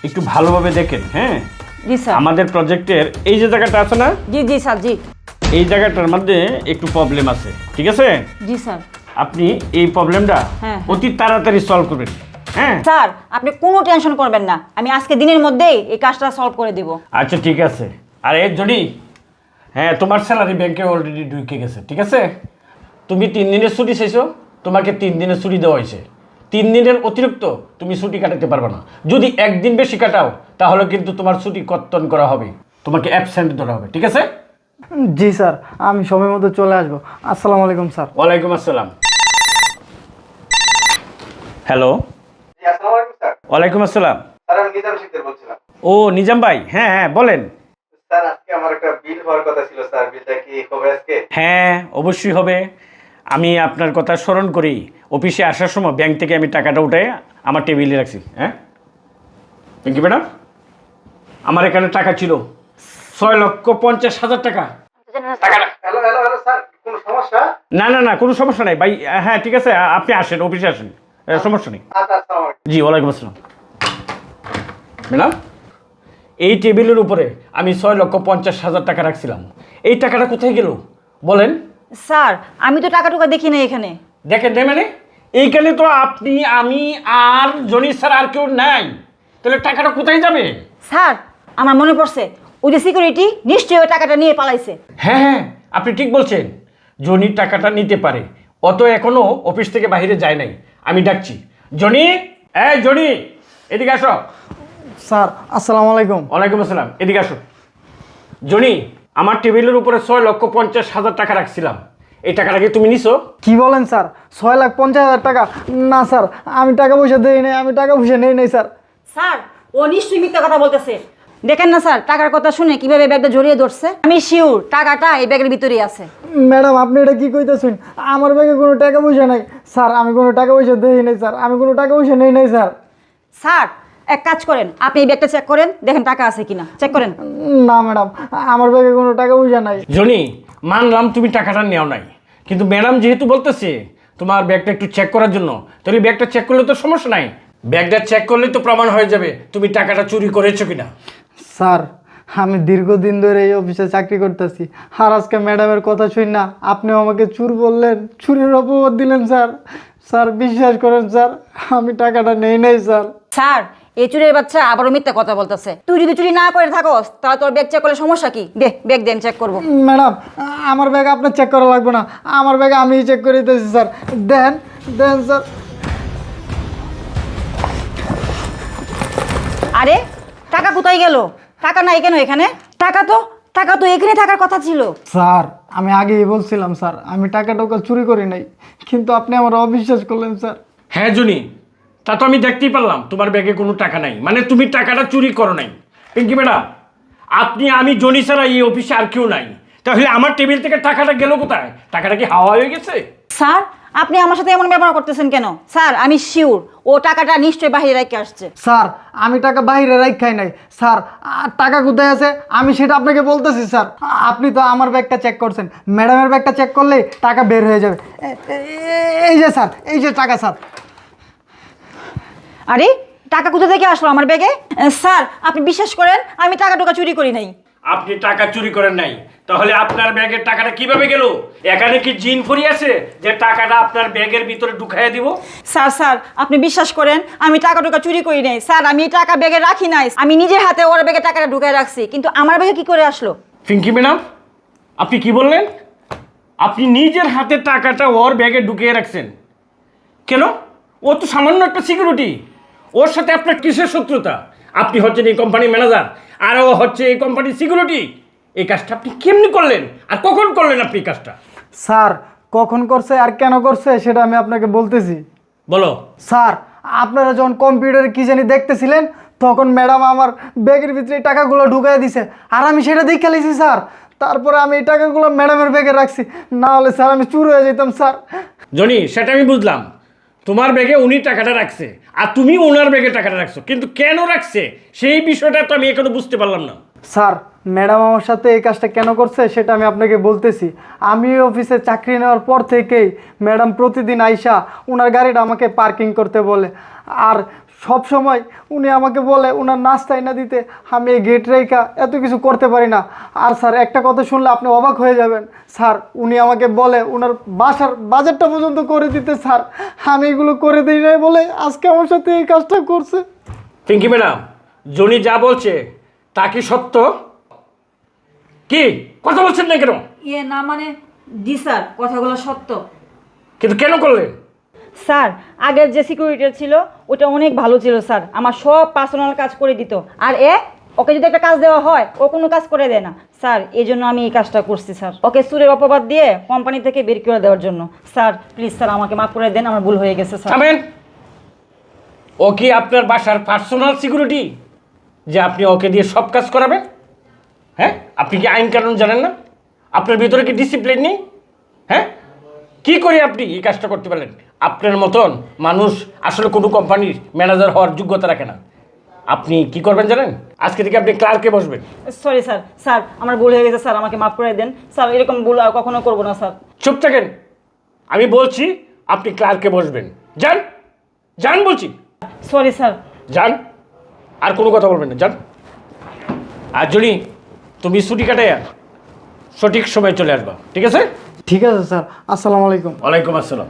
একটু ভালোভাবে দেখেন, হ্যাঁ? জি স্যার। আমাদের প্রজেক্টের এই যে জায়গাটা আছে না, জি জি স্যার, জি। এই জায়গাটার মধ্যে একটু প্রবলেম আছে, ঠিক আছে? জি স্যার। আপনি এই প্রবলেমটা হ্যাঁ। অতি তাড়াতাড়ি সলভ করবেন, হ্যাঁ? স্যার আপনি কোনো টেনশন করবেন না, আমি আজকে দিনের মধ্যেই এই কাজটা সলভ করে দিব। আচ্ছা ঠিক আছে। আর এর জন্যই হ্যাঁ, তোমার স্যালারি ব্যাংকে অলরেডি ঢুকে গেছে, ঠিক আছে? তুমি 3 দিনের ছুটি চাইছো, তোমাকে 3 দিনের ছুটি দেওয়া হয়েছে। 3 দিনের অতিরিক্ত তুমি ছুটি কাটাতে পারবে না। যদি একদিন বেশি কাটাও তাহলে কিন্তু তোমার ছুটি কর্তন করা হবে, তোমাকে অ্যাবসেন্ট ধরা হবে, ঠিক আছে? জি স্যার, আমি সময় মতো চলে আসবো। আসসালামু আলাইকুম স্যার। ওয়ালাইকুম আসসালাম। হ্যালো। জি, আসসালামু আলাইকুম স্যার। ওয়ালাইকুম আসসালাম। স্যার আমি নিজাম শিকদার বলছিলাম। ও নিজাম ভাই, হ্যাঁ হ্যাঁ বলেন। স্যার আজকে আমার একটা বিল হওয়ার কথা ছিল স্যার, বিলটা কি হবে আজকে? হ্যাঁ অবশ্যই হবে। আমি আপনার কথা স্মরণ করি, অফিসে আসার সময় ব্যাংক থেকে আমি টাকাটা উঠে আমার টেবিলে রাখছি, হ্যাঁ? কি ম্যাডাম, আমার এখানে টাকা ছিল 6,50,000 টাকা। টাকাটা হ্যালো হ্যালো হ্যালো স্যার, কোনো সমস্যা? না না না, কোনো সমস্যা নাই ভাই। হ্যাঁ ঠিক আছে, আপনি আসেন, অফিসে আসেন, সমস্যা নেই। আচ্ছা, আসসালামু আলাইকুম। জি ওয়ালাইকুম আসসালাম। ম্যাডাম, এই টেবিলের উপরে আমি 6,50,000 টাকা রাখছিলাম, এই টাকাটা কোথায় গেল বলেন? স্যার আমি তো টাকা টুকা দেখি না এখানে। দেখেন নাই মানে, এইখানে তো আপনি, আমি আর জনি স্যার, আর কেউ নাই, তাহলে টাকাটা কোথায় যাবে? স্যার আমার মনে পড়ছে, ওই যে সিকিউরিটি নিশ্চয়ই ওই টাকাটা নিয়ে পালাইছে। হ্যাঁ হ্যাঁ, আপনি ঠিক বলছেন, জনি টাকাটা নিতে পারে, অত এখনো অফিস থেকে বাইরে যায় নাই। আমি ডাকছি, জনি, এই জনি এদিকে আসো। স্যার আসসালামু আলাইকুম। ওয়ালাইকুম আসসালাম, এদিকে আসো। জনি, আমার টেবিলের উপরে 6,50,000 টাকা রাখছিলাম, এই টাকাটা কি তুমি নিছো? কি বলেন স্যার, 6,50,000 টাকা? না স্যার, আমি টাকা পয়সা দেই নাই, আমি টাকা পয়সা নেই নাই স্যার। স্যার ও নিশ্চয়ই মিথ্যা কথা বলতেছে। দেখেন না স্যার, টাকার কথা শুনে কিভাবে ব্যাগটা জড়িয়ে ধরছে। আমি শিওর টাকাটা এই ব্যাগের ভিতরেই আছে। ম্যাডাম আপনি এটা কি কইতেছেন? আমার ব্যাগে কোনো টাকা পয়সা নাই স্যার, আমি কোনো টাকা পয়সা দেই নাই স্যার, আমি কোনো টাকা পয়সা নেই নাই স্যার। স্যার এক কাজ করেন, আপনি এই ব্যাগটা চেক করেন, দেখেন টাকা আছে কিনা, চেক করেন। না ম্যাডাম, আমার ব্যাগে কোনো টাকা পয়সা নাই। জনি, মানলাম তুমি টাকাটা নেও নাই, কিন্তু ম্যাডাম যেহেতু বলতেছে তোমার ব্যাগটা একটু চেক করার জন্য, তাহলে ব্যাগটা চেক করলে তো সমস্যা নাই। ব্যাগটা চেক করলে তো প্রমাণ হয়ে যাবে তুমি টাকাটা চুরি করেছো কিনা। স্যার আমি দীর্ঘদিন ধরে এই অফিসে চাকরি করতেছি, আর আজকে ম্যাডামের কথা শুন না আপনিও আমাকে চুর বললেন, চুরির অপবাদ দিলেন স্যার। স্যার বিশ্বাস করেন স্যার, আমি টাকাটা নেই নাই স্যার। স্যার এই চুরির বাচ্চা আবারও মিথ্যা কথা বলতেছে। তুই যদি চুরি না করে থাকস তাহলে তোর ব্যাগ চেক করলে সমস্যা কি? দে ব্যাগ দেন, চেক করবো। ম্যাডাম আমার ব্যাগ আপনার চেক করা লাগবে না, আমার ব্যাগ আমি চেক করে দিতেছি স্যার। দেন দেন স্যার। আরে টাকা কোথায় গেল? টাকা নাই কেন এখানে? টাকা তো এখানে থাকার কথা ছিল। স্যার আমি আগেই বলছিলাম স্যার, আমি টাকা টাকা চুরি করি নাই, কিন্তু আপনি আমার অবিশ্বাস করলেন স্যার। হ্যাঁ জনি, তা তো আমি দেখতেই পারলাম তোমার ব্যাগে কোনো টাকা নাই, মানে তুমি টাকাটা চুরি করো নাই। পিঙ্কি ম্যাডাম, আপনি, আমি, জনি ছাড়া এই অফিসে আর কেউ নাই, তাহলে আমার টেবিল থেকে টাকাটা গেল কোথায়? টাকাটা কি হাওয়া হয়ে গেছে? স্যার আপনি আমার সাথে এমন ব্যবহার করতেছেন কেন? স্যার আমি শিওর ও টাকাটা নিশ্চয়ই বাহিরে রেখে আসছে। স্যার আমি টাকা বাইরে রাখাই নাই স্যার, টাকা কোথায় আছে আমি সেটা আপনাকে বলতেছি স্যার। আপনি তো আমার ব্যাগটা চেক করছেন, ম্যাডামের ব্যাগটা চেক করলেই টাকা বের হয়ে যাবে। এই যে স্যার, এই যে টাকা স্যার। আরে টাকা কোথা থেকে আসলো আমার ব্যাগে? স্যার আপনি বিশ্বাস করেন আমি টাকা টুকা চুরি করি নাই। আপনি টাকা চুরি করেন নাই, তাহলে আপনার ব্যাগের টাকাটা কিভাবে গেল? এখানে কি জিন ফরি আছে যে টাকাটা আপনার ব্যাগের ভিতরে ঢুকাইয়া দিব? স্যার আপনি বিশ্বাস করেন আমি টাকা টুকা চুরি করি নাই। স্যার আমি টাকা ব্যাগে রাখি নাই, আমি নিজের হাতে ওর ব্যাগে টাকাটা ঢুকাই রাখছি, কিন্তু আমার ব্যাগে কি করে আসলো? পিঙ্কি ম্যাডাম, আপনি কি বললেন? আপনি নিজের হাতে টাকাটা ওর ব্যাগে ঢুকিয়ে রাখছেন কেন? ও তো সামান্য একটা সিকিউরিটি, ওর সাথে আপনার কিসের শত্রুতা? আপনি হচ্ছেন এই কোম্পানির ম্যানেজার, আর ও হচ্ছে এই কোম্পানির সিকিউরিটি। এই কাজটা আপনি কেমনি করলেন, আর কখন করলেন আপনি এই কাজটা? স্যার কখন করছে আর কেন করছে সেটা আমি আপনাকে বলতেছি। বলো। স্যার আপনারা যখন কম্পিউটারে কি জানি দেখতেছিলেন, তখন ম্যাডাম আমার ব্যাগের ভিতরে এই টাকাগুলো ঢুকাই দিছে, আর আমি সেটা দেখে লিছি স্যার। তারপরে আমি এই টাকাগুলো ম্যাডামের ব্যাগে রাখছি, না হলে স্যার আমি চুর হয়ে যেতাম স্যার। জনি, সেটা আমি বুঝলাম, তোমার ব্যাগে উনি টাকাটা রাখছে আর তুমি ওনার ব্যাগে টাকাটা রাখছো, কিন্তু কেন রাখছে সেই বিষয়টা তো আমি এখনো বুঝতে পারলাম না। স্যার ম্যাডাম আমার সাথে এই কাজটা কেন করছে সেটা আমি আপনাকে বলতেছি। আমি এই অফিসে চাকরি নেওয়ার পর থেকেই ম্যাডাম প্রতিদিন আইসা ওনার গাড়িটা আমাকে পার্কিং করতে বলে, আর সব সময় উনি আমাকে বলে ওনার নাস্তা এনে দিতে, আমি এই গেট রেখা এত কিছু করতে পারি না। আর স্যার একটা কথা শুনলে আপনি অবাক হয়ে যাবেন স্যার, উনি আমাকে বলে ওনার বাসার বাজেটটা পর্যন্ত করে দিতে স্যার, আমি এগুলো করে দিই নাই বলে আজকে আমার সাথে এই কাজটা করছে। পিঙ্কি ম্যাডাম, জনি যা বলছে তা কি সত্য? কি কথা বলছেন না কেন? না মানে জি স্যার, কথাগুলো সত্য। কিন্তু কেন করলেন? স্যার আগের যে সিকিউরিটি ছিল ওটা অনেক ভালো ছিল স্যার, আমার সব পার্সোনাল কাজ করে দিত। আর ওকে যদি একটা কাজ দেওয়া হয় ও কোনো কাজ করে দেয় না স্যার, এই জন্য আমি এই কাজটা করছি স্যার, ওকে সুরের অপবাদ দিয়ে কোম্পানি থেকে বের করে দেওয়ার জন্য। স্যার প্লিজ স্যার আমাকে মাফ করে দেন, আমার ভুল হয়ে গেছে স্যার। থামেন। ও কি আপনার বাসার পার্সোনাল সিকিউরিটি যে আপনি ওকে দিয়ে সব কাজ করাবেন? হ্যাঁ, আপনি কি আইন কানুন জানেন না? আপনার ভিতরে কি ডিসিপ্লিন নেই? হ্যাঁ, কি করে আপনি এই কাজটা করতে পারলেন? আপনার মতন মানুষ আসলে কোনো কোম্পানির ম্যানেজার হওয়ার যোগ্যতা রাখে না। আপনি কি করবেন জানেন? আজকে থেকে আপনি ক্লার্কে বসবেন। সরি স্যার, স্যার আমার ভুল হয়ে গেছে স্যার, আমাকে মাফ করে দেন স্যার, এরকম ভুল আর কখনো করবো না স্যার। চুপ থাকেন, আমি বলছি আপনি ক্লার্কে বসবেন। যান, যান বলছি। Sorry sir. যান, আর কোনো কথা বলবেন না, যান। আর জনি, তুমি ছুটি কাটাইয়া সঠিক সময় চলে আসবা, ঠিক আছে? ঠিক আছে স্যার, আসসালামু আলাইকুম। ওয়ালাইকুম আসসালাম।